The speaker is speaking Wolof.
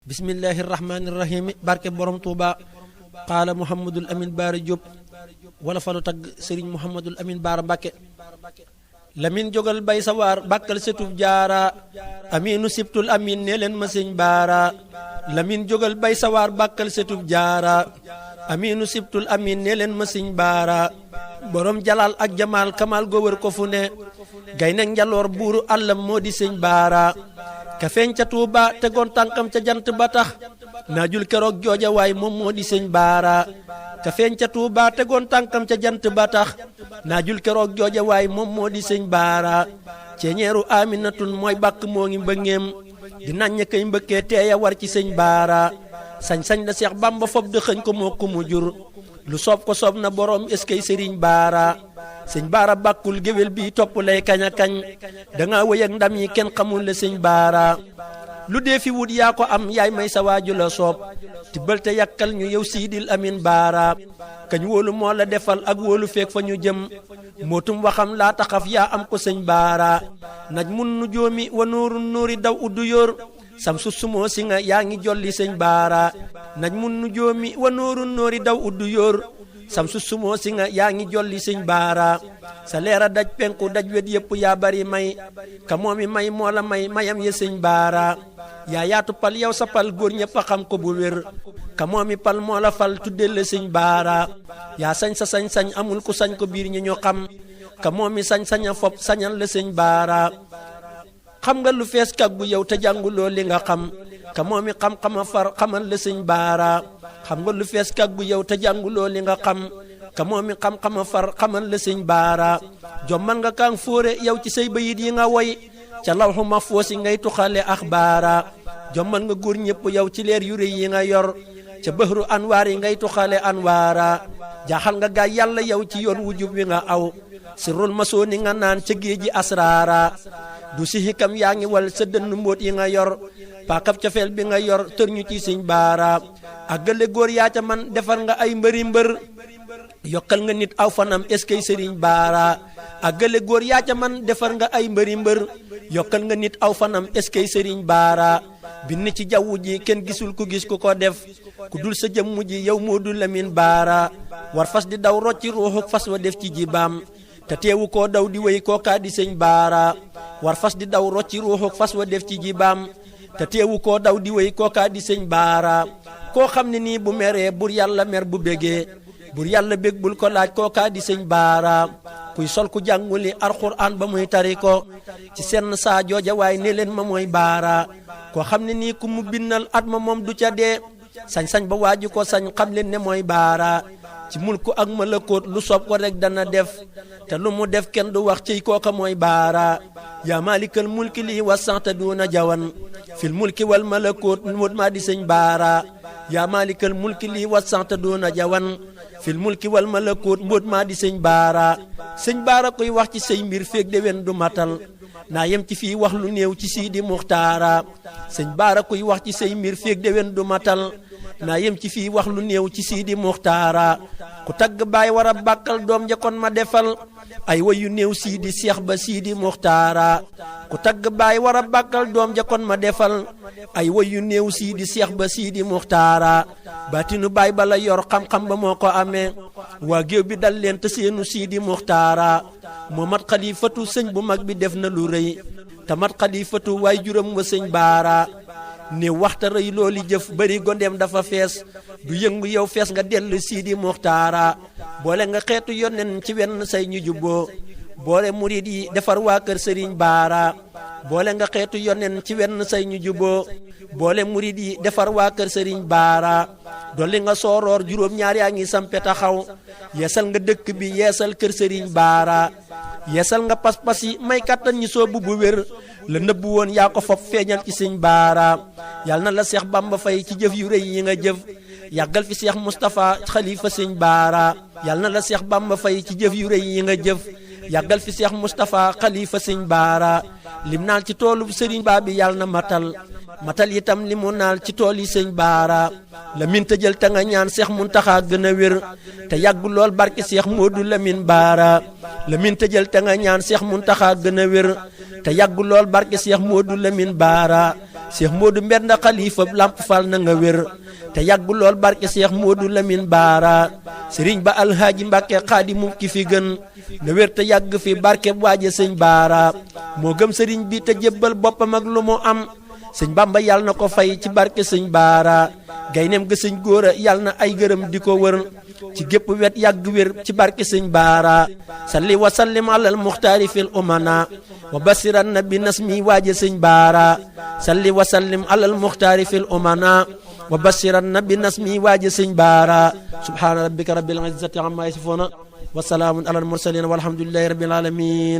bismillahirrahmanirrahim barke borom Touba qaala Mouhamadul Amin Baara Diop wala falu tagg Serigne Mouhamadul Amin Baara Mbàkke Lamin jógal bay sawaar bàkkal setub jaara aminu sibtul amin ne leen ma sëñ baara Lamin jógal bay sawaar bàkkal setub jaara aminu sibtul amin ne leen ma sëñ baara borom jalal ak jamaal kamal go wër ko fu ne gay nag njaloor buuru àllam moo di sëñ baara ka feeñ ca Tuuba tegoon tànkam ca jant ba tax naajul keroog jooja waay moom moo di sëñ baara ka feeñ ca Tuuba tegoon tànkam ca jant ba tax naajul keroog jooja waay moom moo di sëñ baara ceeñeeru aminatun mooy bàkk moo ngi mbëngeem di naññ kay mbëkkee teeya war ci sëñ baara sañ-sañ la Seex Bamba fob de xëñ ko moo ku mu jur lu soob ko soob na boroom eskay sëriñ baara sëñ baara bàkkul géwél bi topp lay kañ a kañ danga wëy ak ndam yi kenn xamul la sëñ baara lu dee fi wut yaa ko am yaay may sa waaju la soob tibbal te yàkkal ñu yow siidil amin baara kañ wóolu moo la defal ak wóolu feek fa ñu jëm mootum waxam laa taxaf yaa am ko sëñ baara naj mun nu joomi wa nuuru nuuri daw uddu yor sam su sumoo si nga yaa ngi jolli sëñ baara naj mun nu joomi wa nuuru nuuri daw uddu yor sam su sumoo si nga yaa ngi jolli sëñ baara sa leera daj penku daj wet yépp yaa bari may ka moomi may moo la may mayam ya sëñ baara yaa yaatu pal yow sa pal góor ñëpp a xam ko bu wér ka moomi pal moo la fal tuddel la sëñ baara yaa sañ sa sañ-sañ amul ku sañ ko biir ñi ñu xam ka moomi sañ-saña fop sañal la sëñ baara xam nga lu fees kag bu yow te jànguloo li nga xam ka moomi xam-xama far xamal la sëñ baara xam nga lu fees kag bu yow te jànguloo li nga xam ka moomi xam-xama far xamal la sëñ baara jommal nga kaang fóore yow ci say bayit yi nga woy ca lawxu mahfuus ngay tuxale axbaara jommal nga góor ñëpp yow ci leer yu rëy yi nga yor ca bëhru anwaar yi ngay tuxale anwaara jaaxal nga gaay yàlla yow ci yoon wujub wi nga aw sirrul masooni nga naan ca géeji asraara du si xikam yaa ngi wal sa dënn mbóot yi nga yor paakab cofeel bi nga yor tër ñu ci sëñ baara ak gële góor yaa ca man defar nga ay mbëri mbër yokkal nga nit aw fanam eskay sëriñ baara ak gële góor yaa ca man defar nga ay mbëri mbër yokkal nga nit aw fanam eskay sëriñ baara bind ci jaww ji kenn gisul ku gis ku ko def ku dul sa jëmm ji yow moo dul Lamin baara war fas di daw rocci ruuxuk fas wa def ci jibaam te teewu koo daw di wéy kookaa di sëñ baara war fas di daw rocci ruuxuk fas wa def ci jibaam te teewu koo daw di wéy kookaa di sëñ baara koo xam ne nii bu meree bur yàlla mer bu bégee bur yàlla bég bul ko laaj kookaa di sëñ baara kuy sol ku jànguli alxuraan ba muy tari ko ci senn saa jooja waaye ne leen ma mooy baara koo xam ne nii ku mu binnal at ma moom du ca dee sañ-sañ ba waaju ko sañ xam leen ne mooy baara ci mulku ak malakoot lu soob ko rek dana def te lu mu def kenn du wax ciy kooka mooy baara yaa maalikal mulki lii wasanta duuna jawan fil mulki wal malakoot mut maa di sëñ baara yaa maalikal mulki lii wasanta duuna jawan fil mulki wal malakoot mut maa di sëñ baara sëñ baara koy wax ci say mbir feeg déwén du matal naa yem ci fii wax lu néew ci siidi muxtaara sëñ baara koy wax ci say mbir feeg déwén du matal naa yem ci fii wax lu néew ci siidi muxtaara ku tagg baay war a bàkkal doom ja kon ma defal ay way yu néew siidi seex ba siidi muxtaara ku tagg baay war a bàkkal doom ja kon ma defal ay way yu néew siidi seex ba siidi muxtaara baatinu baay ba la yor xam-xam ba moo ko amee waa géew bi dal leen te seenu siidi muxtaara moo mat xalifatu sëñ bu mag bi def na lu rëy te mat xalifatu waay juróom wa sëñ baara ne waxta rëy looli jëf bari gondeem dafa fees du yëngu yow fees nga dellu siidi muxtaara boole nga xeetu yonen ci wenn say ñu jubboo boole murid yi defar waa kër sëriñ baara boole nga xeetu yonen ci wenn say ñu jubboo boole murid yi defar waa kër sëriñ baara dolli nga sooroor juróom ñaar yaa ngi sampe taxaw yeesal nga dëkk bi yeesal kër sëriñ baara yeesal nga pas-pas yi may kattan ñi soobu bu wér la nëbbu woon yaa ko fop feeñal ci sëñ baara yal na la Seex Bamba fay ci jëf yu rëy yi nga jëf yàggal fi Seex Mustapha xalifa sëñ baara yal na la Seex Bamba fay ci jëf yu rëy yi nga jëf yàggal fi Seex Mustapha xalifa sëñ baara lim naal ci toolu sëriñ baa bi yal na matal itam li mu naal ci tool yi sëñ baara Lamin tëjël te nga ñaan Seex Muntaxa gën a wér te yàggu lool barke Seex Moodu Lamin baara Lamin tëjël te nga ñaan Seex Muntaxa gën a wér te yàggu lool barke Seex Moodu Lamin baara Cheikh Modou Mbenda xalifa Lamp Fall na nga wér te yàgg lool barke Cheikh Modou Lamine Baara sëriñ ba alhaaji Mbàkke xaadimu ki fi gën na wér te yàgg fi barke waaje sëñ Baara moo gëm sëriñ bi te jébbal boppam ak lu mu am sëñ Bamba yàlla na ko fay ci barke sëñ Baara gayneem ga sëñ góora yàlla na ay gërëm di ko wër ci gépp wet yàgg wér ci barke sëñ Baara salli wa sallim alal muxtaari fil umana wa basiran na bi nasmi waaje sëñ Baara salli wa sallim alal muxtaari fil umana wa basiran na bi nasmi waaje sëñ Baara subhaana rabbika rabbil izzati amma yasifuna wa salaamun alal mursalin walhamdulillahi rabbil alamin